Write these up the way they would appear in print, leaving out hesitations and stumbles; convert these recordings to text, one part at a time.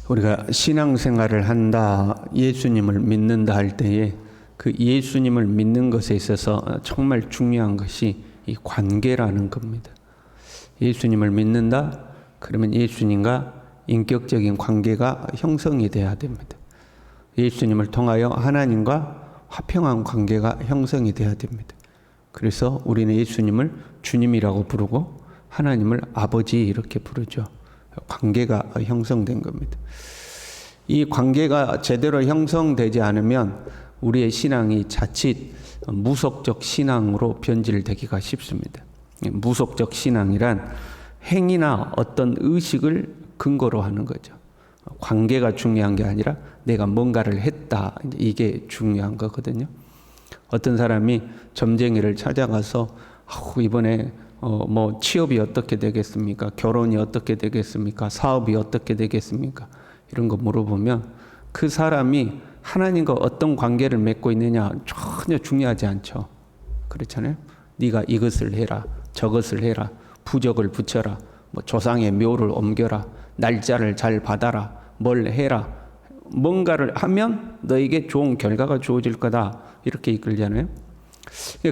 우리가 신앙생활을 한다, 예수님을 믿는다 할 때에 그 예수님을 믿는 것에 있어서 정말 중요한 것이 이 관계라는 겁니다. 예수님을 믿는다? 그러면 예수님과 인격적인 관계가 형성이 돼야 됩니다. 예수님을 통하여 하나님과 화평한 관계가 형성이 돼야 됩니다. 그래서 우리는 예수님을 주님이라고 부르고 하나님을 아버지 이렇게 부르죠. 관계가 형성된 겁니다. 이 관계가 제대로 형성되지 않으면 우리의 신앙이 자칫 무속적 신앙으로 변질되기가 쉽습니다. 무속적 신앙이란 행위나 어떤 의식을 근거로 하는 거죠. 관계가 중요한 게 아니라 내가 뭔가를 했다, 이게 중요한 거거든요. 어떤 사람이 점쟁이를 찾아가서 이번에 뭐 취업이 어떻게 되겠습니까? 결혼이 어떻게 되겠습니까? 사업이 어떻게 되겠습니까? 이런 거 물어보면 그 사람이 하나님과 어떤 관계를 맺고 있느냐 전혀 중요하지 않죠. 그렇잖아요. 네가 이것을 해라, 저것을 해라, 부적을 붙여라, 뭐 조상의 묘를 옮겨라, 날짜를 잘 받아라, 뭘 해라. 뭔가를 하면 너에게 좋은 결과가 주어질 거다. 이렇게 이끌잖아요.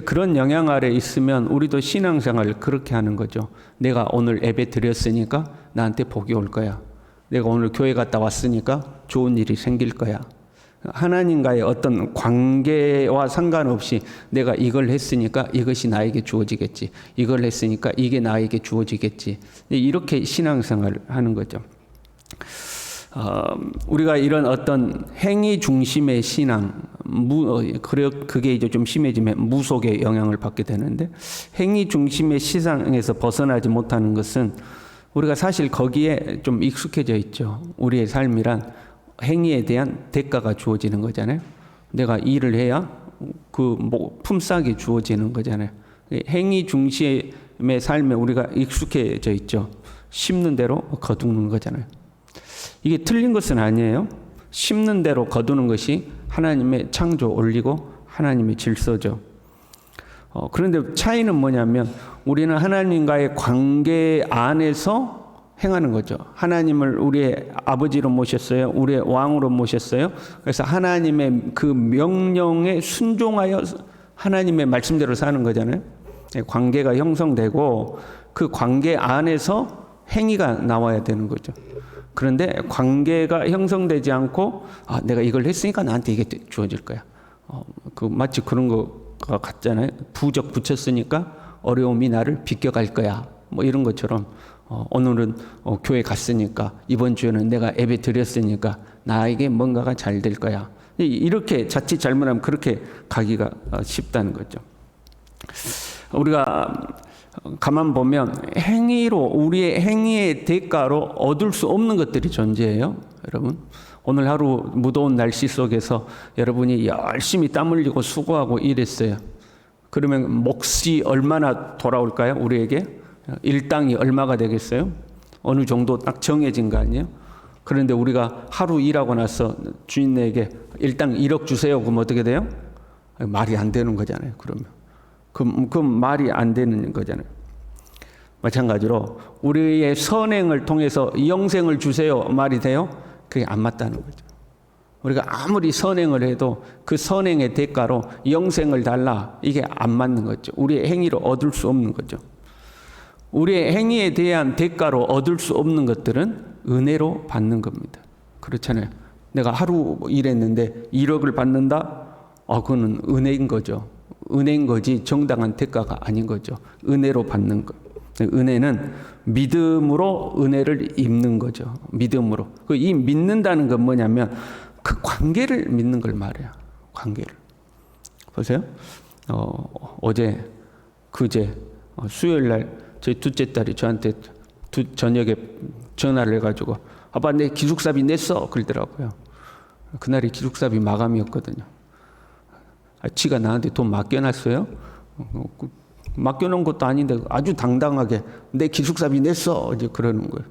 그런 영향 아래 있으면 우리도 신앙생활을 그렇게 하는 거죠. 내가 오늘 예배 드렸으니까 나한테 복이 올 거야. 내가 오늘 교회 갔다 왔으니까 좋은 일이 생길 거야. 하나님과의 어떤 관계와 상관없이 내가 이걸 했으니까 이것이 나에게 주어지겠지. 이걸 했으니까 이게 나에게 주어지겠지. 이렇게 신앙생활을 하는 거죠. 우리가 이런 어떤 행위 중심의 신앙, 그게 이제 좀 심해지면 무속의 영향을 받게 되는데, 행위 중심의 시상에서 벗어나지 못하는 것은 우리가 사실 거기에 좀 익숙해져 있죠. 우리의 삶이란 행위에 대한 대가가 주어지는 거잖아요. 내가 일을 해야 그 품삯이 주어지는 거잖아요. 행위 중심의 삶에 우리가 익숙해져 있죠. 심는 대로 거두는 거잖아요. 이게 틀린 것은 아니에요. 심는 대로 거두는 것이 하나님의 창조 원리고 하나님의 질서죠. 그런데 차이는 뭐냐면 우리는 하나님과의 관계 안에서 행하는 거죠. 하나님을 우리의 아버지로 모셨어요. 우리의 왕으로 모셨어요. 그래서 하나님의 그 명령에 순종하여 하나님의 말씀대로 사는 거잖아요. 관계가 형성되고 그 관계 안에서 행위가 나와야 되는 거죠. 그런데 관계가 형성되지 않고 내가 이걸 했으니까 나한테 이게 주어질 거야. 마치 그런 거가 같잖아요. 부적 붙였으니까 어려움이 나를 비껴갈 거야. 뭐 이런 것처럼 오늘은 교회 갔으니까 이번 주에는 내가 예배 드렸으니까 나에게 뭔가가 잘 될 거야. 이렇게 자칫 잘못하면 그렇게 가기가 쉽다는 거죠. 우리가 가만 보면 행위로 우리의 행위의 대가로 얻을 수 없는 것들이 존재해요. 여러분 오늘 하루 무더운 날씨 속에서 여러분이 열심히 땀 흘리고 수고하고 일했어요. 그러면 몫이 얼마나 돌아올까요? 우리에게 일당이 얼마가 되겠어요? 어느 정도 딱 정해진 거 아니에요? 그런데 우리가 하루 일하고 나서 주인에게 일당 1억 주세요. 그럼 어떻게 돼요? 말이 안 되는 거잖아요. 그러면 그 말이 안 되는 거잖아요. 마찬가지로 우리의 선행을 통해서 영생을 주세요. 말이 돼요? 그게 안 맞다는 거죠. 우리가 아무리 선행을 해도 그 선행의 대가로 영생을 달라. 이게 안 맞는 거죠. 우리의 행위로 얻을 수 없는 거죠. 우리의 행위에 대한 대가로 얻을 수 없는 것들은 은혜로 받는 겁니다. 그렇잖아요. 내가 하루 일했는데 1억을 받는다? 그거는 은혜인 거죠. 은혜인 거지 정당한 대가가 아닌 거죠. 은혜로 받는 것. 은혜는 믿음으로 은혜를 입는 거죠. 믿음으로. 이 믿는다는 건 뭐냐면 그 관계를 믿는 걸 말해요. 관계를. 보세요. 어제, 그제, 수요일 날 저희 둘째 딸이 저한테 저녁에 전화를 해가지고 아빠 내 기숙사비 냈어 그러더라고요. 그날이 기숙사비 마감이었거든요. 지가 나한테 돈 맡겨놨어요. 맡겨놓은 것도 아닌데 아주 당당하게 내 기숙사비 냈어 이제 그러는 거예요.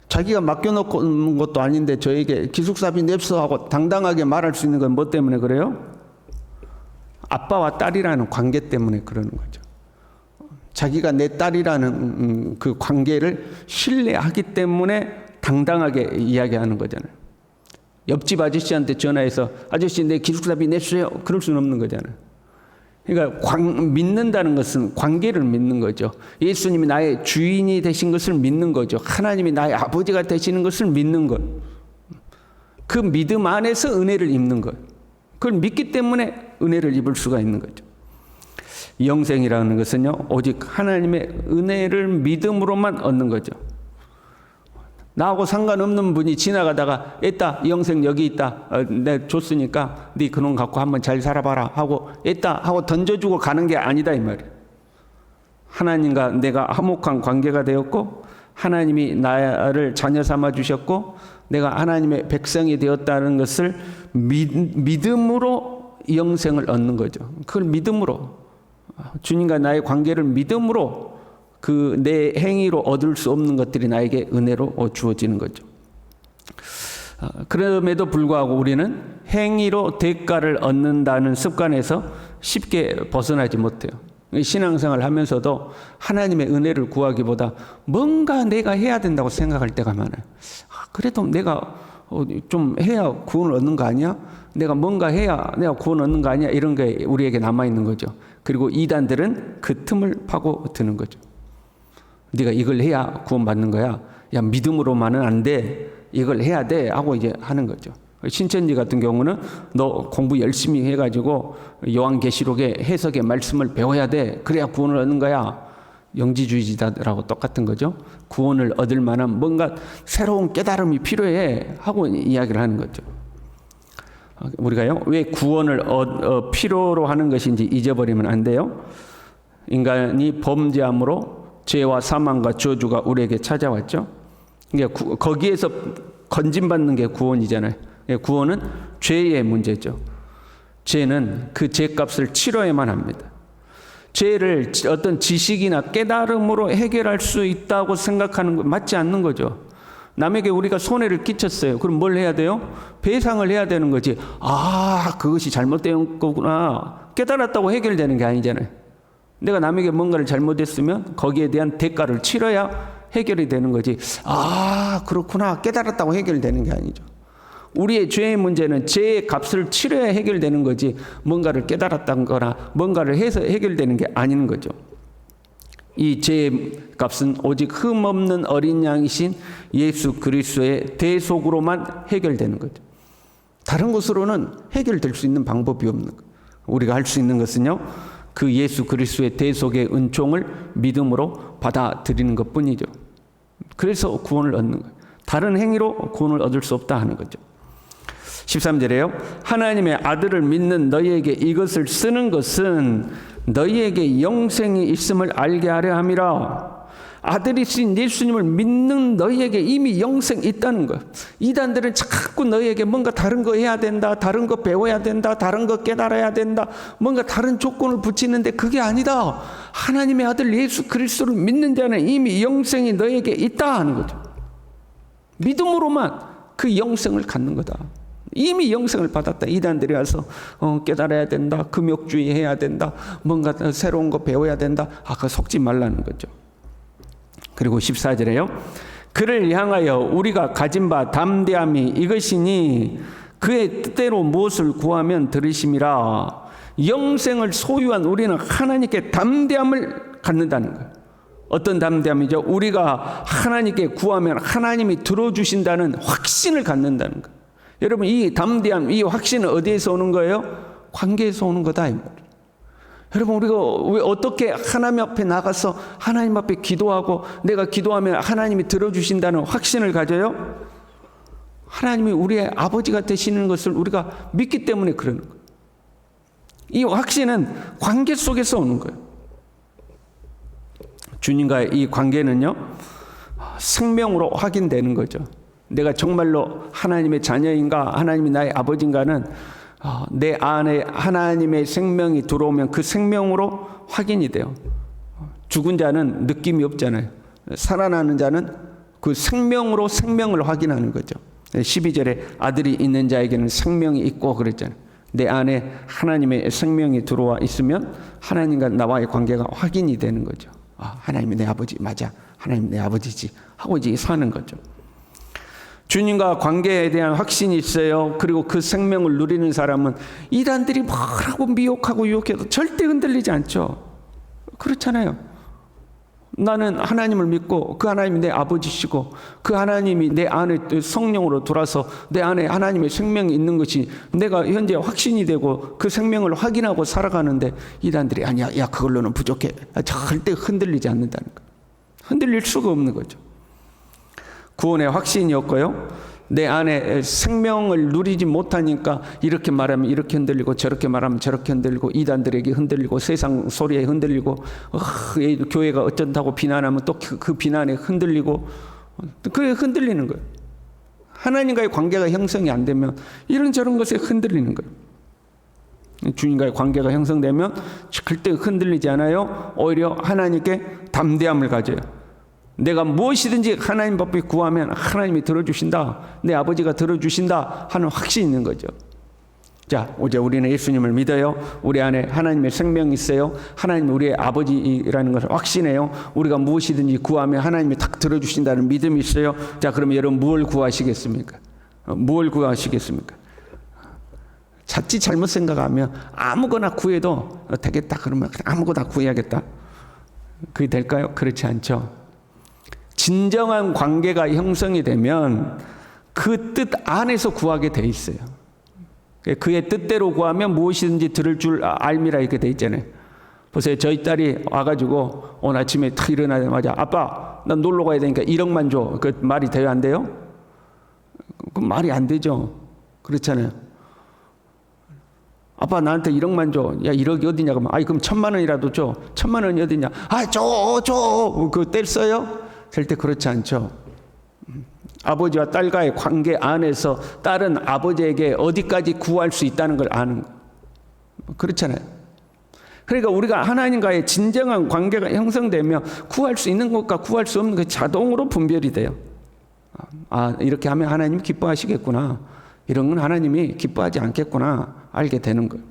자기가 맡겨놓은 것도 아닌데 저에게 기숙사비 냈어 하고 당당하게 말할 수 있는 건 뭐 때문에 그래요? 아빠와 딸이라는 관계 때문에 그러는 거죠. 자기가 내 딸이라는 그 관계를 신뢰하기 때문에 당당하게 이야기하는 거잖아요. 옆집 아저씨한테 전화해서 아저씨 내 기숙사비 냈어요. 그럴 수는 없는 거잖아요. 그러니까 믿는다는 것은 관계를 믿는 거죠. 예수님이 나의 주인이 되신 것을 믿는 거죠. 하나님이 나의 아버지가 되시는 것을 믿는 것. 그 믿음 안에서 은혜를 입는 것. 그걸 믿기 때문에 은혜를 입을 수가 있는 거죠. 영생이라는 것은요, 오직 하나님의 은혜를 믿음으로만 얻는 거죠. 나하고 상관없는 분이 지나가다가 에따 영생 여기 있다, 내가 줬으니까 네 그놈 갖고 한번 잘 살아봐라 하고 에따 하고 던져주고 가는 게 아니다 이 말이에요. 하나님과 내가 화목한 관계가 되었고 하나님이 나를 자녀 삼아 주셨고 내가 하나님의 백성이 되었다는 것을 믿음으로 영생을 얻는 거죠. 그걸 믿음으로, 주님과 나의 관계를 믿음으로, 그 내 행위로 얻을 수 없는 것들이 나에게 은혜로 주어지는 거죠. 그럼에도 불구하고 우리는 행위로 대가를 얻는다는 습관에서 쉽게 벗어나지 못해요. 신앙생활을 하면서도 하나님의 은혜를 구하기보다 뭔가 내가 해야 된다고 생각할 때가 많아요. 그래도 내가 좀 해야 구원을 얻는 거 아니야? 내가 뭔가 해야 내가 구원 얻는 거 아니야? 이런 게 우리에게 남아있는 거죠. 그리고 이단들은 그 틈을 파고드는 거죠. 네가 이걸 해야 구원받는 거야. 야, 믿음으로만은 안 돼. 이걸 해야 돼. 하고 이제 하는 거죠. 신천지 같은 경우는 너 공부 열심히 해가지고 요한계시록의 해석의 말씀을 배워야 돼. 그래야 구원을 얻는 거야. 영지주의자들하고 똑같은 거죠. 구원을 얻을 만한 뭔가 새로운 깨달음이 필요해. 하고 이야기를 하는 거죠. 우리가요, 왜 구원을 필요로 하는 것인지 잊어버리면 안 돼요. 인간이 범죄함으로 죄와 사망과 저주가 우리에게 찾아왔죠. 그러니까 거기에서 건진받는 게 구원이잖아요. 구원은 죄의 문제죠. 죄는 그 죄값을 치러야만 합니다. 죄를 어떤 지식이나 깨달음으로 해결할 수 있다고 생각하는 거 맞지 않는 거죠. 남에게 우리가 손해를 끼쳤어요. 그럼 뭘 해야 돼요? 배상을 해야 되는 거지. 아, 그것이 잘못된 거구나. 깨달았다고 해결되는 게 아니잖아요. 내가 남에게 뭔가를 잘못했으면 거기에 대한 대가를 치러야 해결이 되는 거지. 아, 그렇구나. 깨달았다고 해결되는 게 아니죠. 우리의 죄의 문제는 죄의 값을 치러야 해결되는 거지, 뭔가를 깨달았다는 거나 뭔가를 해서 해결되는 게 아닌 거죠. 이 죄의 값은 오직 흠없는 어린 양이신 예수 그리스도의 대속으로만 해결되는 거죠. 다른 것으로는 해결될 수 있는 방법이 없는 거예요. 우리가 할 수 있는 것은요, 그 예수 그리스도의 대속의 은총을 믿음으로 받아들이는 것뿐이죠. 그래서 구원을 얻는 거예요. 다른 행위로 구원을 얻을 수 없다 하는 거죠. 13절에요. 하나님의 아들을 믿는 너희에게 이것을 쓰는 것은 너희에게 영생이 있음을 알게 하려 함이라. 아들이신 예수님을 믿는 너희에게 이미 영생이 있다는 거예요. 이단들은 자꾸 너희에게 뭔가 다른 거 해야 된다, 다른 거 배워야 된다, 다른 거 깨달아야 된다, 뭔가 다른 조건을 붙이는데 그게 아니다. 하나님의 아들 예수 그리스도를 믿는 자는 이미 영생이 너희에게 있다 하는 거죠. 믿음으로만 그 영생을 갖는 거다. 이미 영생을 받았다. 이단들이 와서 깨달아야 된다, 금욕주의 해야 된다, 뭔가 새로운 거 배워야 된다. 그거 속지 말라는 거죠. 그리고 14절에요. 그를 향하여 우리가 가진 바 담대함이 이것이니 그의 뜻대로 무엇을 구하면 들으심이라. 영생을 소유한 우리는 하나님께 담대함을 갖는다는 거예요. 어떤 담대함이죠? 우리가 하나님께 구하면 하나님이 들어주신다는 확신을 갖는다는 거예요. 여러분, 이 담대함, 이 확신은 어디에서 오는 거예요? 관계에서 오는 거다. 여러분, 우리가 왜 어떻게 하나님 앞에 나가서 하나님 앞에 기도하고 내가 기도하면 하나님이 들어주신다는 확신을 가져요? 하나님이 우리의 아버지가 되시는 것을 우리가 믿기 때문에 그러는 거예요. 이 확신은 관계 속에서 오는 거예요. 주님과의 이 관계는요, 생명으로 확인되는 거죠. 내가 정말로 하나님의 자녀인가, 하나님이 나의 아버지인가는 내 안에 하나님의 생명이 들어오면 그 생명으로 확인이 돼요. 죽은 자는 느낌이 없잖아요. 살아나는 자는 그 생명으로 생명을 확인하는 거죠. 12절에 아들이 있는 자에게는 생명이 있고 그랬잖아요. 내 안에 하나님의 생명이 들어와 있으면 하나님과 나와의 관계가 확인이 되는 거죠. 하나님이 내 아버지 맞아. 하나님 내 아버지지 하고 이제 사는 거죠. 주님과 관계에 대한 확신이 있어요. 그리고 그 생명을 누리는 사람은 이단들이 뭐라고 미혹하고 유혹해도 절대 흔들리지 않죠. 그렇잖아요. 나는 하나님을 믿고 그 하나님이 내 아버지시고 그 하나님이 내 안에 성령으로 돌아서 내 안에 하나님의 생명이 있는 것이 내가 현재 확신이 되고 그 생명을 확인하고 살아가는데 이단들이 아니야, 야 그걸로는 부족해. 절대 흔들리지 않는다는 거예요. 흔들릴 수가 없는 거죠. 구원의 확신이 없고요. 내 안에 생명을 누리지 못하니까 이렇게 말하면 이렇게 흔들리고 저렇게 말하면 저렇게 흔들리고 이단들에게 흔들리고 세상 소리에 흔들리고 교회가 어쩐다고 비난하면 또 그 비난에 흔들리고 그래 흔들리는 거예요. 하나님과의 관계가 형성이 안 되면 이런저런 것에 흔들리는 거예요. 주님과의 관계가 형성되면 절대 흔들리지 않아요. 오히려 하나님께 담대함을 가져요. 내가 무엇이든지 하나님 앞에 구하면 하나님이 들어주신다. 내 아버지가 들어주신다 하는 확신이 있는 거죠. 자, 이제 우리는 예수님을 믿어요. 우리 안에 하나님의 생명이 있어요. 하나님이 우리의 아버지라는 것을 확신해요. 우리가 무엇이든지 구하면 하나님이 딱 들어주신다는 믿음이 있어요. 자, 그러면 여러분 뭘 구하시겠습니까? 뭘 구하시겠습니까? 자칫 잘못 생각하면 아무거나 구해도 되겠다 그러면 아무거나 구해야겠다. 그게 될까요? 그렇지 않죠. 진정한 관계가 형성이 되면 그 뜻 안에서 구하게 돼 있어요. 그의 뜻대로 구하면 무엇이든지 들을 줄 알미라 이렇게 돼 있잖아요. 보세요. 저희 딸이 와가지고 오늘 아침에 탁 일어나자마자 아빠 나 놀러 가야 되니까 1억만 줘. 그 말이 돼요 안 돼요? 그 말이 안 되죠. 그렇잖아요. 아빠 나한테 1억만 줘. 야 1억이 어디냐 그러면 아이 그럼 1,000만 원이라도 줘. 1,000만 원이 어디냐. 아 줘. 그거 뗄 써요? 절대 그렇지 않죠. 아버지와 딸과의 관계 안에서 딸은 아버지에게 어디까지 구할 수 있다는 걸 아는 거예요. 그렇잖아요. 그러니까 우리가 하나님과의 진정한 관계가 형성되면 구할 수 있는 것과 구할 수 없는 것 자동으로 분별이 돼요. 아 이렇게 하면 하나님 기뻐하시겠구나. 이런 건 하나님이 기뻐하지 않겠구나 알게 되는 거예요.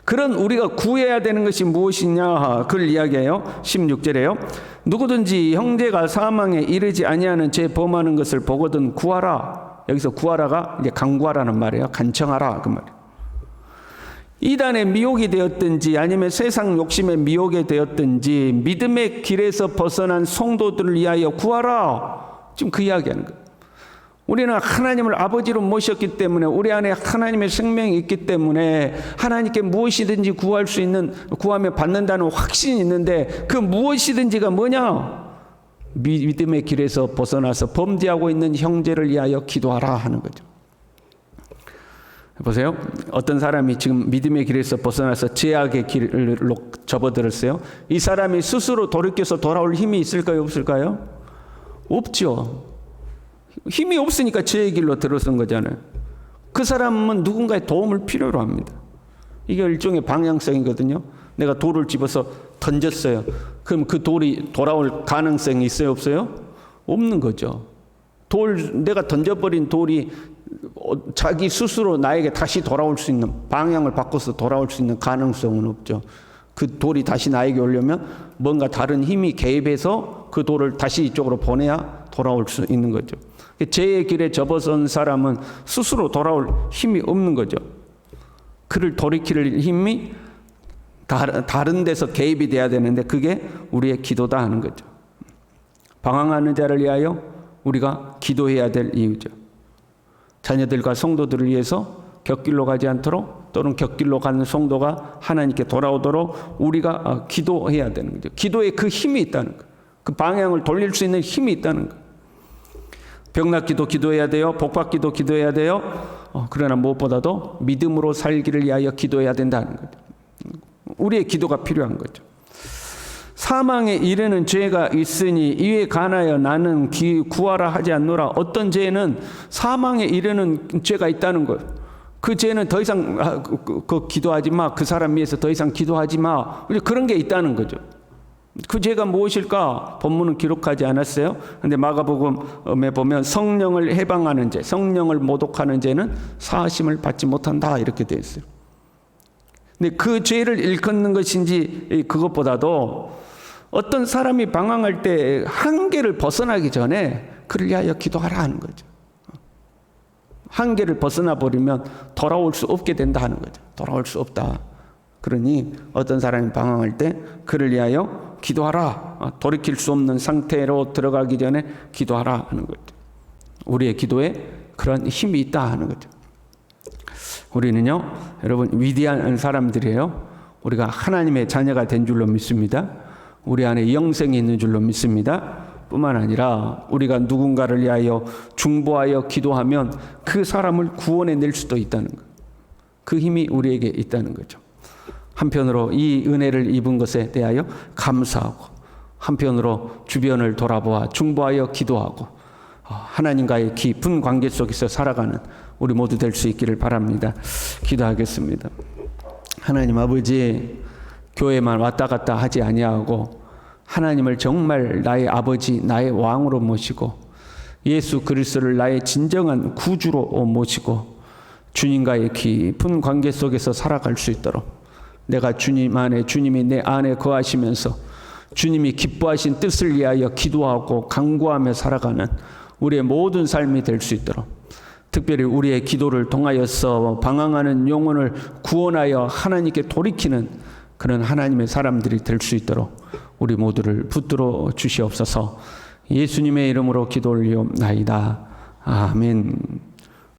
그런 우리가 구해야 되는 것이 무엇이냐 그걸 이야기해요. 16절에요. 누구든지 형제가 사망에 이르지 아니하는 죄 범하는 것을 보거든 구하라. 여기서 구하라가 이제 간구하라는 말이에요. 간청하라 그 말이에요. 이단의 미혹이 되었든지 아니면 세상 욕심의 미혹이 되었든지 믿음의 길에서 벗어난 성도들을 위하여 구하라. 지금 그 이야기하는 거예요. 우리는 하나님을 아버지로 모셨기 때문에 우리 안에 하나님의 생명이 있기 때문에 하나님께 무엇이든지 구할 수 있는 구하면 받는다는 확신이 있는데 그 무엇이든지가 뭐냐? 믿음의 길에서 벗어나서 범죄하고 있는 형제를 위하여 기도하라 하는 거죠. 보세요. 어떤 사람이 지금 믿음의 길에서 벗어나서 죄악의 길로 접어들었어요. 이 사람이 스스로 돌이켜서 돌아올 힘이 있을까요? 없을까요? 없죠. 힘이 없으니까 죄의 길로 들어선 거잖아요. 그 사람은 누군가의 도움을 필요로 합니다. 이게 일종의 방향성이거든요. 내가 돌을 집어서 던졌어요. 그럼 그 돌이 돌아올 가능성이 있어요? 없어요? 없는 거죠. 내가 던져버린 돌이 자기 스스로 나에게 다시 돌아올 수 있는 방향을 바꿔서 돌아올 수 있는 가능성은 없죠. 그 돌이 다시 나에게 오려면 뭔가 다른 힘이 개입해서 그 돌을 다시 이쪽으로 보내야 돌아올 수 있는 거죠. 죄의 길에 접어선 사람은 스스로 돌아올 힘이 없는 거죠. 그를 돌이킬 힘이 다른 데서 개입이 돼야 되는데 그게 우리의 기도다 하는 거죠. 방황하는 자를 위하여 우리가 기도해야 될 이유죠. 자녀들과 성도들을 위해서 곁길로 가지 않도록 또는 곁길로 가는 성도가 하나님께 돌아오도록 우리가 기도해야 되는 거죠. 기도에 그 힘이 있다는 거예요. 그 방향을 돌릴 수 있는 힘이 있다는 거예요. 병낫기도 기도해야 돼요. 복받기도 기도해야 돼요. 그러나 무엇보다도 믿음으로 살기를 위하여 기도해야 된다는 거죠. 우리의 기도가 필요한 거죠. 사망에 이르는 죄가 있으니 이에 관하여 나는 구하라 하지 않노라. 어떤 죄는 사망에 이르는 죄가 있다는 거예요. 그 죄는 더 이상 기도하지 마. 그 사람 위해서 더 이상 기도하지 마. 그런 게 있다는 거죠. 그 죄가 무엇일까? 본문은 기록하지 않았어요. 그런데 마가복음에 보면 성령을 해방하는 죄, 성령을 모독하는 죄는 사하심을 받지 못한다 이렇게 되어 있어요. 근데 그 죄를 일컫는 것인지 그것보다도 어떤 사람이 방황할 때 한계를 벗어나기 전에 그를 위하여 기도하라 하는 거죠. 한계를 벗어나 버리면 돌아올 수 없게 된다 하는 거죠. 돌아올 수 없다. 그러니 어떤 사람이 방황할 때 그를 위하여 기도하라. 돌이킬 수 없는 상태로 들어가기 전에 기도하라 하는 거죠. 우리의 기도에 그런 힘이 있다 하는 거죠. 우리는요, 여러분, 위대한 사람들이에요. 우리가 하나님의 자녀가 된 줄로 믿습니다. 우리 안에 영생이 있는 줄로 믿습니다. 뿐만 아니라 우리가 누군가를 위하여 중보하여 기도하면 그 사람을 구원해낼 수도 있다는 거예요. 그 힘이 우리에게 있다는 거죠. 한편으로 이 은혜를 입은 것에 대하여 감사하고, 한편으로 주변을 돌아보아 중보하여 기도하고, 하나님과의 깊은 관계 속에서 살아가는 우리 모두 될 수 있기를 바랍니다. 기도하겠습니다. 하나님 아버지, 교회만 왔다 갔다 하지 아니하고 하나님을 정말 나의 아버지, 나의 왕으로 모시고 예수 그리스도를 나의 진정한 구주로 모시고 주님과의 깊은 관계 속에서 살아갈 수 있도록 내가 주님 안에, 주님이 내 안에 거하시면서 주님이 기뻐하신 뜻을 위하여 기도하고 간구하며 살아가는 우리의 모든 삶이 될 수 있도록, 특별히 우리의 기도를 통하여서 방황하는 영혼을 구원하여 하나님께 돌이키는 그런 하나님의 사람들이 될 수 있도록 우리 모두를 붙들어 주시옵소서. 예수님의 이름으로 기도 올리옵나이다. 아멘.